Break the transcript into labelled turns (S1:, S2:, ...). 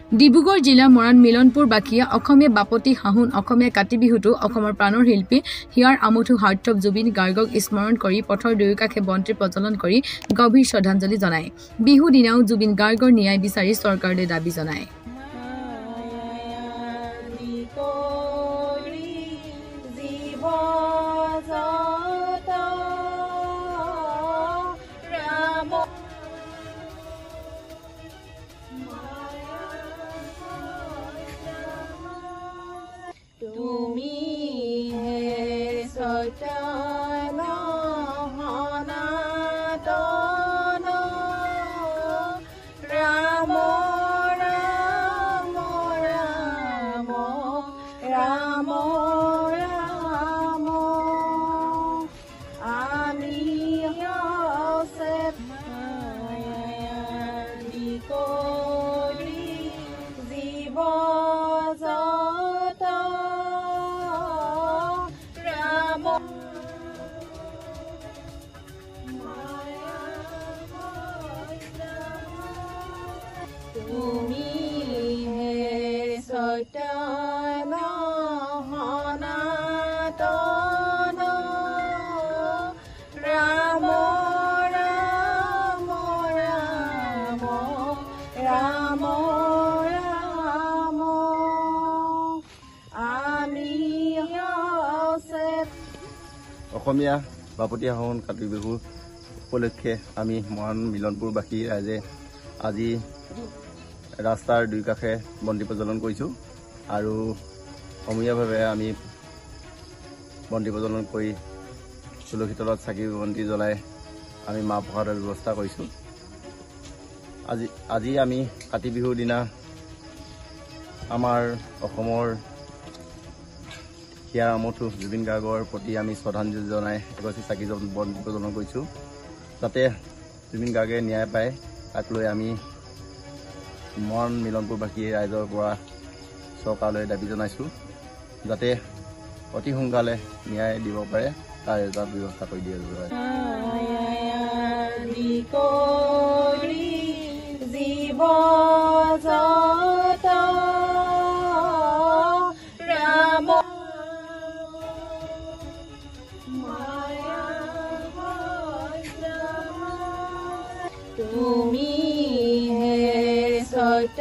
S1: ডিব্ৰুগড় জিলাৰ মৰাণ মিলনপুৰ বাকীয়ে অসমীয়া বাপতি সাহোন অসমীয়া কাতি বিহুটো অসমৰ প্ৰাণৰ শিল্পী হিয়াৰ আমঠু হাৰ্থব জুবিন গাৰ্গক স্মৰণ কৰি পথৰ দুয়োকাষে বন্তি প্ৰজ্বলন কৰি গভীৰ শ্ৰদ্ধাঞ্জলি জনায়। বিহু দিনাও জুবিন গাৰ্গৰ ন্যায় বিচাৰি চৰকাৰলৈ দাবী জনায়।
S2: অসমীয়া বাপতি সাহোন কাতি বিহু উপলক্ষে আমি মৰাণ মিলনপুৰবাসী ৰাইজে আজি ৰাস্তাৰ দুই কাষে বন্তি প্ৰজ্বলন কৰিছোঁ আৰু সমূহীয়াভাৱে আমি বন্তি প্ৰজ্বলন কৰি তুলসী তলত চাকি বন্তি জ্বলাই আমি মাহ প্ৰসাদৰ ব্যৱস্থা কৰিছোঁ। আজি আমি কাতি বিহুৰ দিনা আমাৰ অসমৰ হিয়াৰ আমঠু জুবিন গাৰ্গৰ প্ৰতি আমি শ্ৰদ্ধাঞ্জলি জনাই এগছি চাকি বন্তি প্ৰজ্বলন কৰিছোঁ, যাতে জুবিন গাৰ্গে ন্যায় পায় তাক লৈ আমি মৰাণ মিলনপুৰবাসী ৰাইজৰ পৰা চৰকাৰলৈ দাবী জনাইছোঁ, যাতে অতি সোনকালে ন্যায় দিব পাৰে তাৰ এটা ব্যৱস্থা কৰি দিয়া যায়।
S3: তুমি হে সত্য